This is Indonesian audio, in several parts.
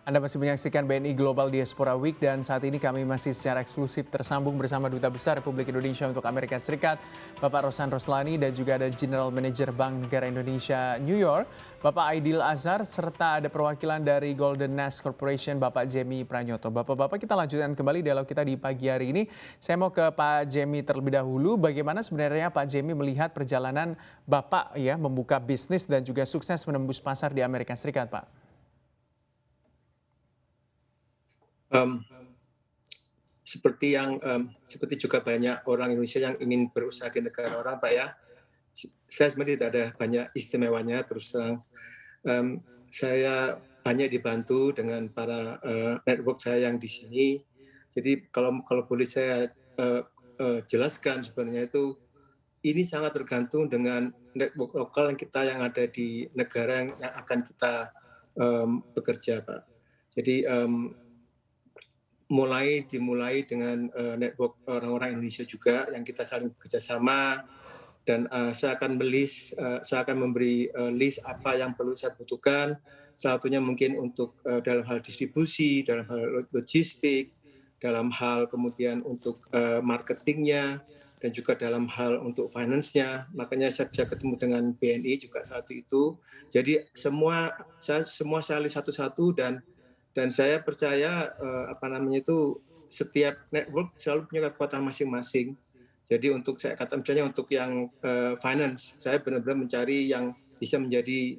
Anda masih menyaksikan BNI Global Diaspora Week dan saat ini kami masih secara eksklusif tersambung bersama Duta Besar Republik Indonesia untuk Amerika Serikat, Bapak Rosan Roslani dan juga ada General Manager Bank Negara Indonesia New York, Bapak Aidil Azhar, serta ada perwakilan dari Golden Nest Corporation, Bapak Jemi Pranyoto. Bapak-bapak, kita lanjutkan kembali dialog kita di pagi hari ini. Saya mau ke Pak Jemi terlebih dahulu. Bagaimana sebenarnya Pak Jemi melihat perjalanan Bapak ya membuka bisnis dan juga sukses menembus pasar di Amerika Serikat, Pak? Mmm, seperti juga banyak orang Indonesia yang ingin berusaha di negara orang, Pak, ya. Saya sebenarnya tidak ada banyak istimewanya terus terang. Mmm, saya banyak dibantu dengan para, network saya yang di sini. Jadi kalau kalau boleh saya, eee eee, jelaskan sebenarnya itu, ini sangat tergantung dengan network lokal yang ada di negara yang akan kita, bekerja, Pak. Jadi, dimulai dengan, network orang-orang Indonesia juga yang kita saling bekerja sama dan, saya akan memberi, list apa yang perlu saya butuhkan. Salah satunya mungkin untuk, dalam hal distribusi, dalam hal logistik, dalam hal kemudian untuk, marketing dan juga dalam hal untuk finance-nya. Makanya saya bisa ketemu dengan BNI juga saat itu. Jadi semua saya list satu-satu dan saya percaya, apa namanya itu, setiap network selalu punya kekuatan masing-masing. Jadi untuk saya kata misalnya untuk yang, finance, saya benar-benar mencari yang bisa menjadi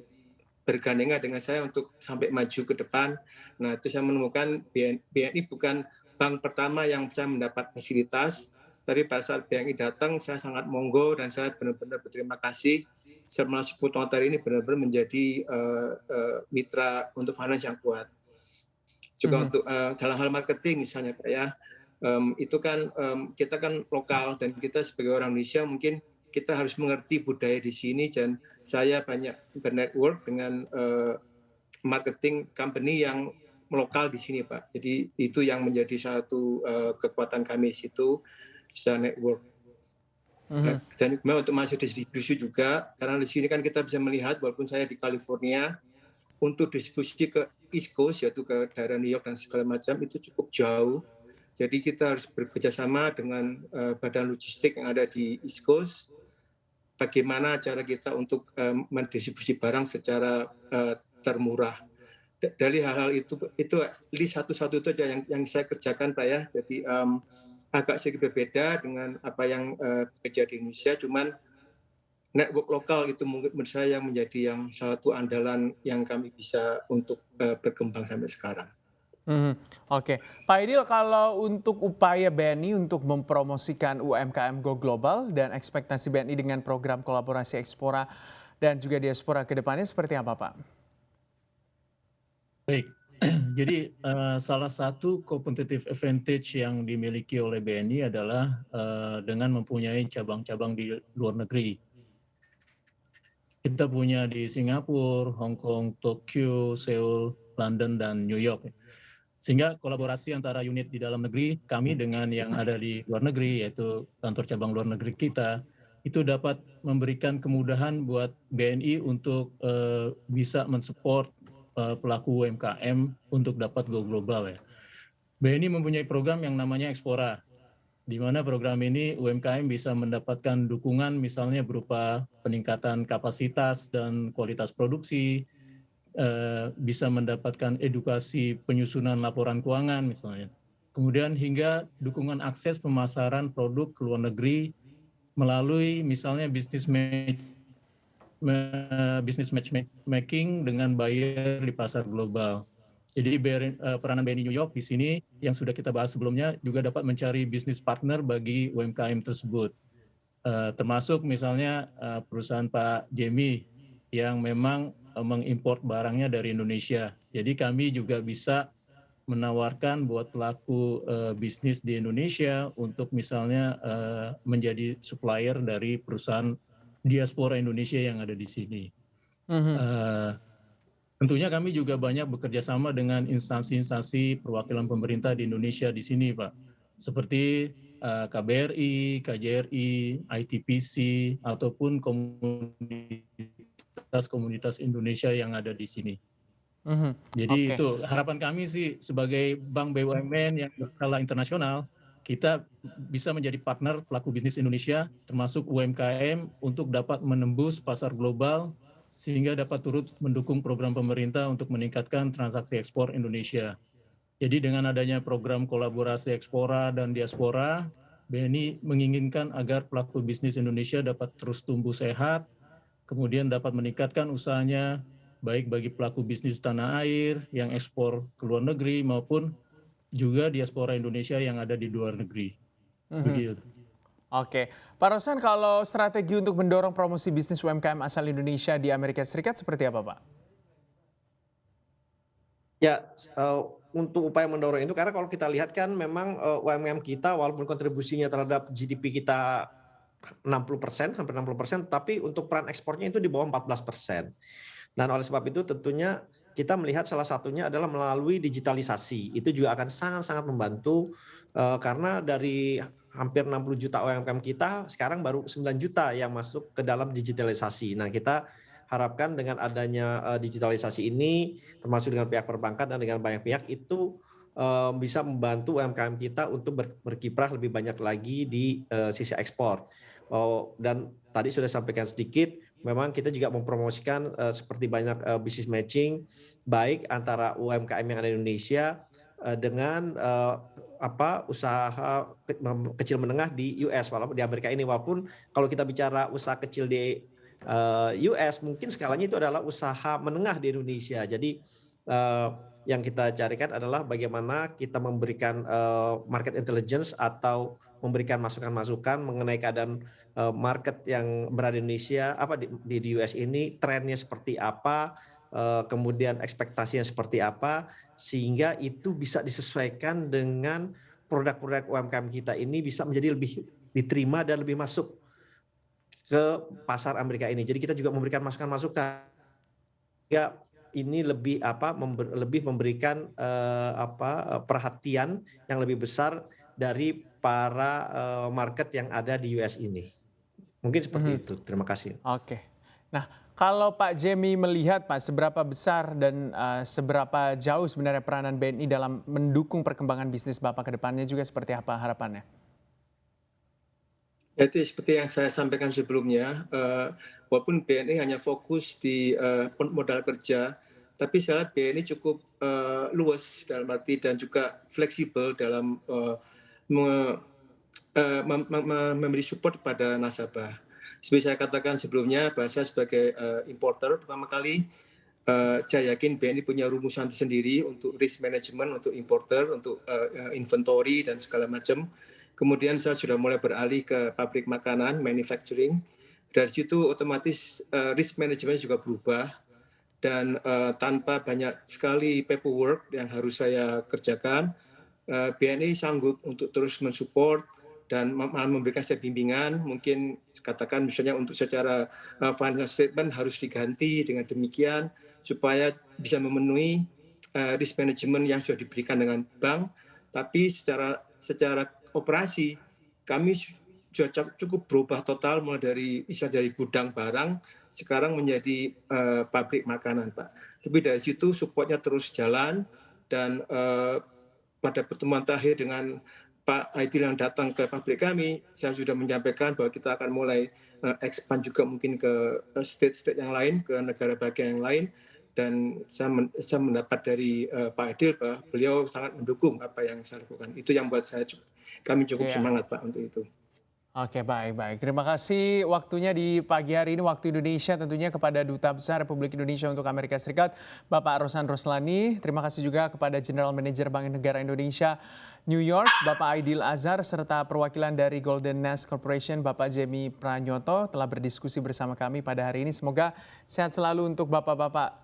bergandengan dengan saya untuk sampai maju ke depan. Nah, itu saya menemukan BNI bukan bank pertama yang saya mendapat fasilitas, tapi pada saat BNI datang saya sangat monggo dan saya benar-benar berterima kasih selama 10 tahun terakhir ini benar-benar menjadi, mitra untuk finance yang kuat. Juga Mhm. untuk, dalam hal marketing misalnya, Kak, ya, itu kan, kita kan lokal dan kita sebagai orang Indonesia mungkin kita harus mengerti budaya di sini dan saya banyak bernetwork dengan, marketing company yang lokal di sini, Pak. Jadi itu yang menjadi satu, kekuatan kami di situ, secara network. Mhm. Dan kemudian untuk masuk distribusi juga, karena di sini kan kita bisa melihat walaupun saya di California, untuk distribusi ke East Coast, yaitu ke daerah New York dan segala macam, itu cukup jauh. Jadi kita harus bekerja sama dengan, badan logistik yang ada di East Coast, bagaimana cara kita untuk, mendistribusi barang secara, termurah. Dari hal-hal itu list satu-satu itu aja yang saya kerjakan, Pak, ya. Jadi, agak sedikit berbeda dengan apa yang, bekerja di Indonesia, cuman network lokal itu mungkin menurut saya yang menjadi yang salah satu andalan yang kami bisa untuk, berkembang sampai sekarang. Mhm, oke. Pak Aidil, kalau untuk upaya BNI untuk mempromosikan UMKM Go Global dan ekspektasi BNI dengan program kolaborasi Ekspora dan juga diaspora ke depannya seperti apa, Pak? Baik, jadi, salah satu competitive advantage yang dimiliki oleh BNI adalah, dengan mempunyai cabang-cabang di luar negeri. Kita punya di Singapura, Hong Kong, Tokyo, Seoul, London, dan New York. Sehingga kolaborasi antara unit di dalam negeri kami dengan yang ada di luar negeri, yaitu kantor cabang luar negeri kita, itu dapat memberikan kemudahan buat BNI untuk, bisa mensupport, pelaku UMKM untuk dapat go global ya. BNI mempunyai program yang namanya Ekspora, di mana program ini UMKM bisa mendapatkan dukungan misalnya berupa peningkatan kapasitas dan kualitas produksi, bisa mendapatkan edukasi penyusunan laporan keuangan misalnya. Kemudian hingga dukungan akses pemasaran produk ke luar negeri melalui misalnya bisnis matchmaking dengan buyer di pasar global. Jadi peranan BNI New York di sini yang sudah kita bahas sebelumnya juga dapat mencari bisnis partner bagi UMKM tersebut. Termasuk misalnya, perusahaan Pak Jemi yang memang, mengimport barangnya dari Indonesia. Jadi kami juga bisa menawarkan buat pelaku, bisnis di Indonesia untuk misalnya, menjadi supplier dari perusahaan diaspora Indonesia yang ada di sini. Mhm. Eee, tentunya kami juga banyak bekerja sama dengan instansi-instansi perwakilan pemerintah di Indonesia di sini, Pak. Seperti, KBRI, KJRI, ITPC, ataupun komunitas-komunitas Indonesia yang ada di sini. Mhm. Jadi Oke. itu harapan kami sih sebagai bank BUMN yang berskala internasional, kita bisa menjadi partner pelaku bisnis Indonesia termasuk UMKM untuk dapat menembus pasar global sehingga dapat turut mendukung program pemerintah untuk meningkatkan transaksi ekspor Indonesia. Jadi dengan adanya program kolaborasi Ekspora dan Diaspora, BNI menginginkan agar pelaku bisnis Indonesia dapat terus tumbuh sehat, kemudian dapat meningkatkan usahanya baik bagi pelaku bisnis tanah air yang ekspor ke luar negeri maupun juga diaspora Indonesia yang ada di luar negeri. Mhm. Begitu. Oke, Pak Rosan, kalau strategi untuk mendorong promosi bisnis UMKM asal Indonesia di Amerika Serikat seperti apa, Pak? Ya, untuk upaya mendorong itu karena kalau kita lihat kan memang, UMKM kita walaupun kontribusinya terhadap GDP kita 60%, hampir 60%, tapi untuk peran ekspornya itu di bawah 14%. Dan oleh sebab itu tentunya kita melihat salah satunya adalah melalui digitalisasi. Itu juga akan sangat-sangat membantu, karena dari hampir 60 juta UMKM kita, sekarang baru 9 juta yang masuk ke dalam digitalisasi. Nah, kita harapkan dengan adanya, digitalisasi ini, termasuk dengan pihak perbankan dan dengan banyak pihak, itu, bisa membantu UMKM kita untuk berkiprah lebih banyak lagi di, sisi ekspor. Dan tadi sudah sampaikan sedikit, memang kita juga mempromosikan seperti banyak bisnis matching baik antara UMKM yang ada di Indonesia dengan usaha kecil menengah di US walaupun di Amerika ini, walaupun kalau kita bicara usaha kecil di US mungkin skalanya itu adalah usaha menengah di Indonesia. Jadi yang kita carikan adalah bagaimana kita memberikan market intelligence atau memberikan masukan-masukan mengenai keadaan market yang berada di Indonesia, di US ini trennya seperti apa, kemudian ekspektasinya seperti apa, sehingga itu bisa disesuaikan dengan produk-produk UMKM kita ini bisa menjadi lebih diterima dan lebih masuk ke pasar Amerika ini. Jadi kita juga memberikan masukan-masukan ya ini lebih memberikan perhatian yang lebih besar dari para market yang ada di US ini. Mungkin seperti Mhm. itu. Terima kasih. Oke. Nah, kalau Pak Jemi melihat, Pak, seberapa besar dan seberapa jauh sebenarnya peranan BNI dalam mendukung perkembangan bisnis Bapak ke depannya juga seperti apa harapannya? Ya, itu seperti yang saya sampaikan sebelumnya, walaupun BNI hanya fokus di modal kerja, tapi saya lihat BNI cukup luas dalam arti dan juga fleksibel dalam memberi support kepada nasabah. Seperti saya katakan sebelumnya, bahwa saya sebagai importer pertama kali, saya yakin BNI punya rumusan tersendiri untuk risk management, untuk importer, untuk inventory dan segala macam. Kemudian saya sudah mulai beralih ke pabrik makanan, manufacturing. Dari situ otomatis risk management juga berubah dan tanpa banyak sekali paperwork yang harus saya kerjakan, BNI sanggup untuk terus mensupport dan memberikan saya bimbingan, mungkin katakan misalnya untuk secara financial statement harus diganti dengan demikian supaya bisa memenuhi risk management yang sudah diberikan dengan bank, tapi secara operasi kami sudah cukup berubah total mulai dari gudang barang sekarang menjadi pabrik makanan, Pak. Tapi dari situ supportnya terus jalan dan pada pertemuan terakhir dengan Pak Aidil yang datang ke pabrik kami, saya sudah menyampaikan bahwa kita akan mulai expand juga mungkin ke state-state yang lain, ke negara bagian yang lain, dan saya mendapat dari Pak Aidil bahwa beliau sangat mendukung apa yang saya lakukan. Itu yang buat kami cukup Iya. semangat, Pak, untuk itu. Oke, baik. Terima kasih waktunya di pagi hari ini waktu Indonesia tentunya kepada Duta Besar Republik Indonesia untuk Amerika Serikat, Bapak Rosan Roslani. Terima kasih juga kepada General Manager Bank Negara Indonesia New York, Bapak Aidil Azhar, serta perwakilan dari Golden Nest Corporation, Bapak Jemi Pranyoto telah berdiskusi bersama kami pada hari ini. Semoga sehat selalu untuk Bapak-Bapak